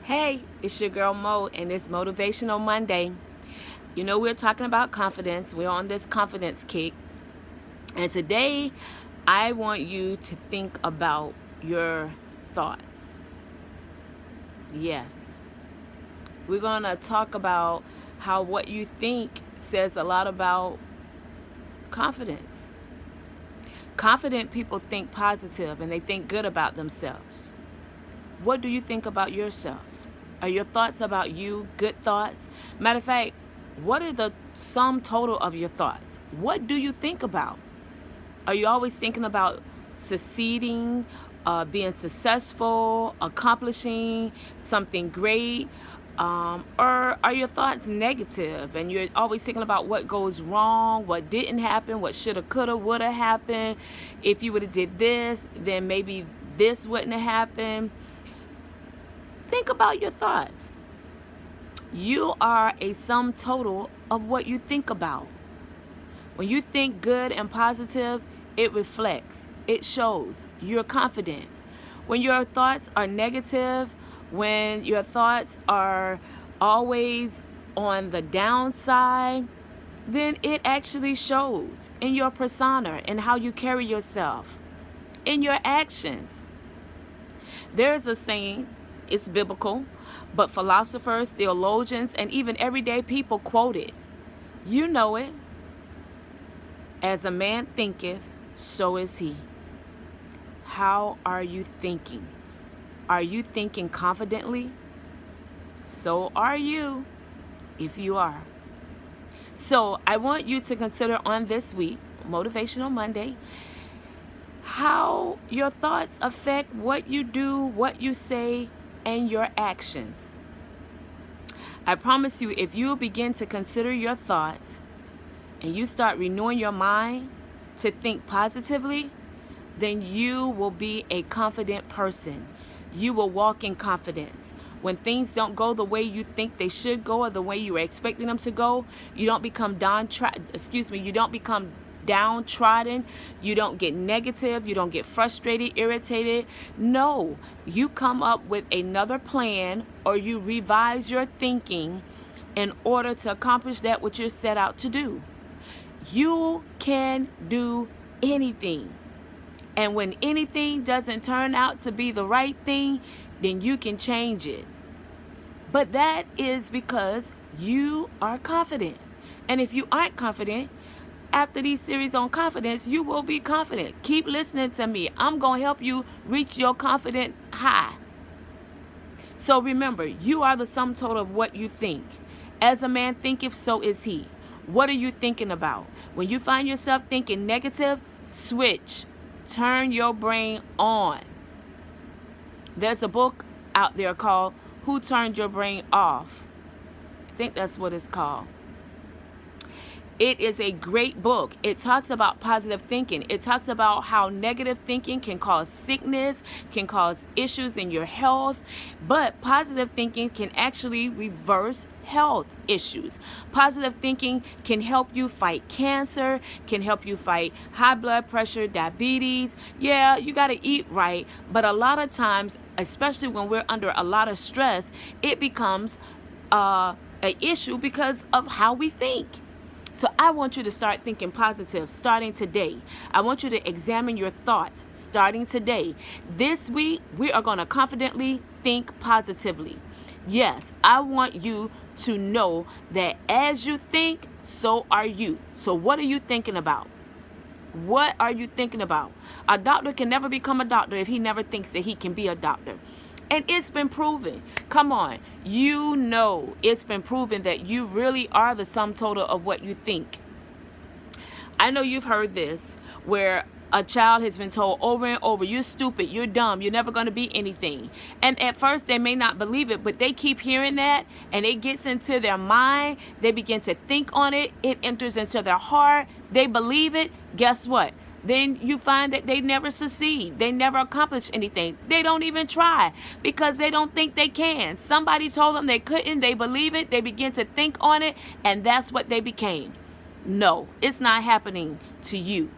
Hey, it's your girl Mo, and it's Motivational Monday. You know, we're talking about confidence. We're on this confidence kick. And today, I want you to think about your thoughts. Yes. We're going to talk about how what you think says a lot about confidence. Confident people think positive and they think good about themselves. What do you think about yourself? Are your thoughts about you good thoughts? Matter of fact, what are the sum total of your thoughts? What do you think about? Are you always thinking about succeeding, being successful, accomplishing something great? Or are your thoughts negative and you're always thinking about what goes wrong, what didn't happen, what shoulda, coulda, woulda happened? If you would have did this, then maybe this wouldn't have happened. Think about your thoughts. You are a sum total of what you think about. When you think good and positive, it reflects, it shows you're confident. When your thoughts are negative, when your thoughts are always on the downside, then it actually shows in your persona and how you carry yourself, in your actions. There's a saying, it's biblical, but philosophers, theologians, and even everyday people quote it. You know it. As a man thinketh, so is he. How are you thinking? Are you thinking confidently? So are you, if you are. So I want you to consider on this week, Motivational Monday, how your thoughts affect what you do, what you say, and your actions. I promise you, if you begin to consider your thoughts and you start renewing your mind to think positively, then you will be a confident person. You will walk in confidence. When things don't go the way you think they should go or the way you were expecting them to go, you don't become downtrodden. You don't get negative. You don't get frustrated, irritated. No, you come up with another plan or you revise your thinking in order to accomplish that which you're set out to do. You can do anything. And when anything doesn't turn out to be the right thing, then you can change it. But that is because you are confident. And if you aren't confident, after these series on confidence, you will be confident. Keep listening to me. I'm going to help you reach your confident high. So remember, you are the sum total of what you think. As a man thinketh, so is he. What are you thinking about? When you find yourself thinking negative, switch. Turn your brain on. There's a book out there called Who Turned Your Brain Off? I think that's what it's called. It is a great book. It talks about positive thinking. It talks about how negative thinking can cause sickness, can cause issues in your health, but positive thinking can actually reverse health issues. Positive thinking can help you fight cancer, can help you fight high blood pressure, diabetes. Yeah, you got to eat right, but a lot of times, especially when we're under a lot of stress, it becomes an issue because of how we think. So I want you to start thinking positive starting today. I want you to examine your thoughts starting today. This week, we are going to confidently think positively. Yes, I want you to know that as you think, so are you. So what are you thinking about? What are you thinking about? A doctor can never become a doctor if he never thinks that he can be a doctor. And it's been proven. Come on. You know it's been proven that you really are the sum total of what you think. I know you've heard this where a child has been told over and over, you're stupid, you're dumb, you're never going to be anything. And at first they may not believe it, but they keep hearing that and it gets into their mind. They begin to think on it. It enters into their heart. They believe it. Guess what? Then you find that they never succeed. They never accomplish anything. They don't even try because they don't think they can. Somebody told them they couldn't. They believe it. They begin to think on it, and that's what they became. No, it's not happening to you.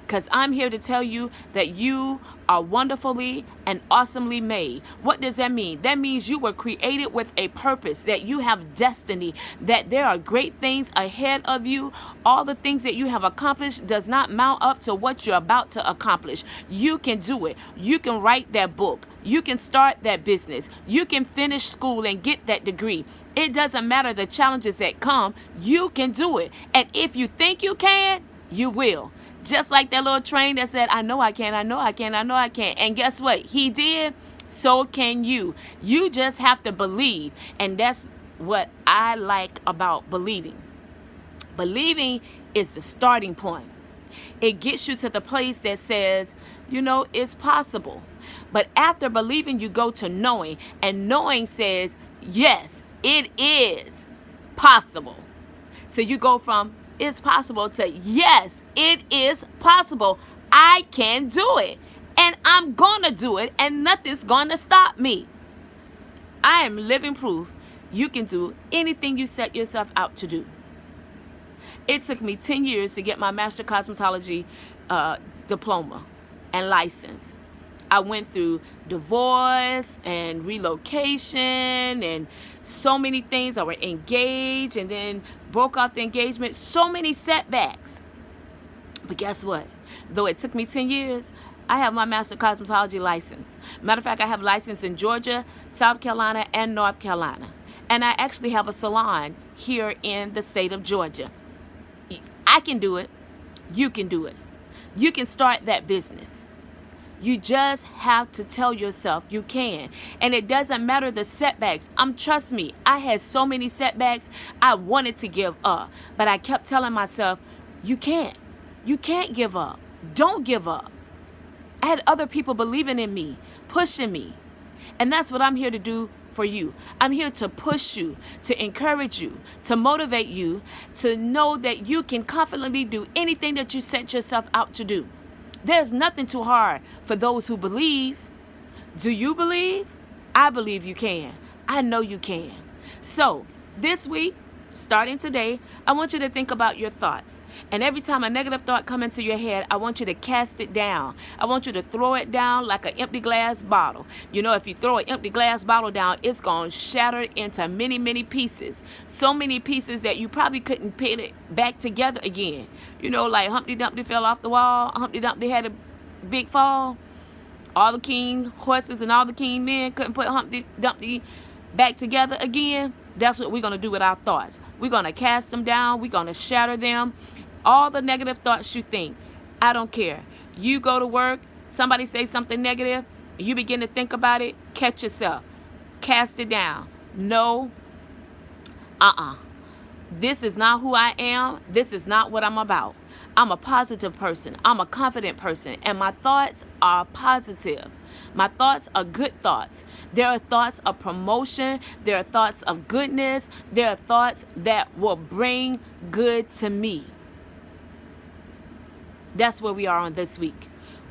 Because I'm here to tell you that you are wonderfully and awesomely made. What does that mean? That means you were created with a purpose, that you have destiny, that there are great things ahead of you. All the things that you have accomplished does not mount up to what you're about to accomplish. You can do it. You can write that book. You can start that business. You can finish school and get that degree. It doesn't matter the challenges that come. You can do it. And if you think you can, you will. Just like that little train that said, I know I can, I know I can, I know I can. And guess what? He did. So can you. You just have to believe. And that's what I like about believing. Believing is the starting point. It gets you to the place that says, it's possible. But after believing, you go to knowing. And knowing says, yes, it is possible. So you go from it's possible to yes, it is possible. I can do it. And I'm going to do it. And nothing's going to stop me. I am living proof you can do anything you set yourself out to do. It took me 10 years to get my Master Cosmetology diploma and license. I went through divorce and relocation and so many things. I were engaged and then broke off the engagement. So many setbacks. But guess what? Though it took me 10 years, I have my Master Cosmetology license. Matter of fact, I have license in Georgia, South Carolina, and North Carolina. And I actually have a salon here in the state of Georgia. I can do it. You can do it. You can start that business. You just have to tell yourself you can. And it doesn't matter the setbacks. Trust me, I had so many setbacks. I wanted to give up. But I kept telling myself, you can't. You can't give up. Don't give up. I had other people believing in me, pushing me. And that's what I'm here to do for you. I'm here to push you, to encourage you, to motivate you, to know that you can confidently do anything that you set yourself out to do. There's nothing too hard for those who believe. Do you believe? I believe you can. I know you can. So this week, starting today, I want you to think about your thoughts. And every time a negative thought comes into your head, I want you to cast it down. I want you to throw it down like an empty glass bottle. If you throw an empty glass bottle down, it's going to shatter into many, many pieces. So many pieces that you probably couldn't put it back together again. Like Humpty Dumpty fell off the wall. Humpty Dumpty had a big fall. All the king horses and all the king men couldn't put Humpty Dumpty back together again. That's what we're going to do with our thoughts. We're going to cast them down. We're going to shatter them. All the negative thoughts you think, I don't care. You go to work, somebody say something negative, you begin to think about it, catch yourself. Cast it down. No. This is not who I am. This is not what I'm about. I'm a positive person. I'm a confident person. And my thoughts are positive. My thoughts are good thoughts. There are thoughts of promotion. There are thoughts of goodness. There are thoughts that will bring good to me. That's where we are on this week.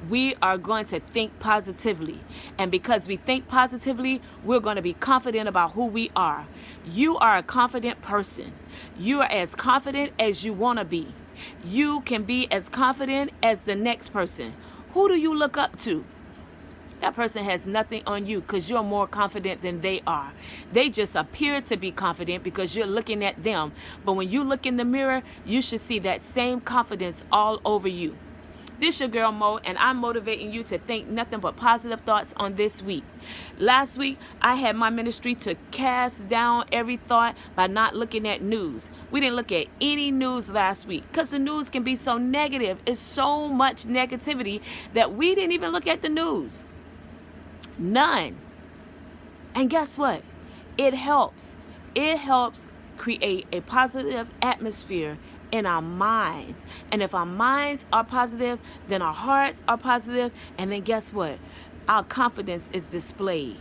We are going to think positively. And because we think positively, we're going to be confident about who we are. You are a confident person. You are as confident as you want to be. You can be as confident as the next person. Who do you look up to? That person has nothing on you because you're more confident than they are. They just appear to be confident because you're looking at them. But when you look in the mirror, you should see that same confidence all over you. This your girl Mo, and I'm motivating you to think nothing but positive thoughts on this week. Last week, I had my ministry to cast down every thought by not looking at news. We didn't look at any news last week because the news can be so negative. It's so much negativity that we didn't even look at the news. None. And guess what? It helps. It helps create a positive atmosphere in our minds. And if our minds are positive, then our hearts are positive. And then guess what? Our confidence is displayed.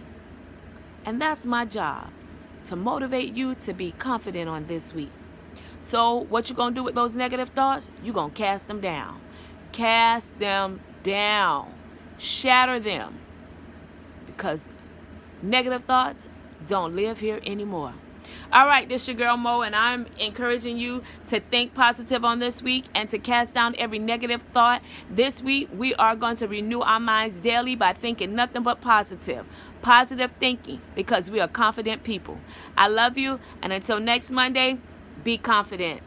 And that's my job, to motivate you to be confident on this week. So what you going to do with those negative thoughts? You're going to cast them down. Cast them down. Shatter them. Because negative thoughts don't live here anymore. All right, this your girl Mo, and I'm encouraging you to think positive on this week and to cast down every negative thought. This week, we are going to renew our minds daily by thinking nothing but positive. Positive thinking, because we are confident people. I love you, and until next Monday, be confident.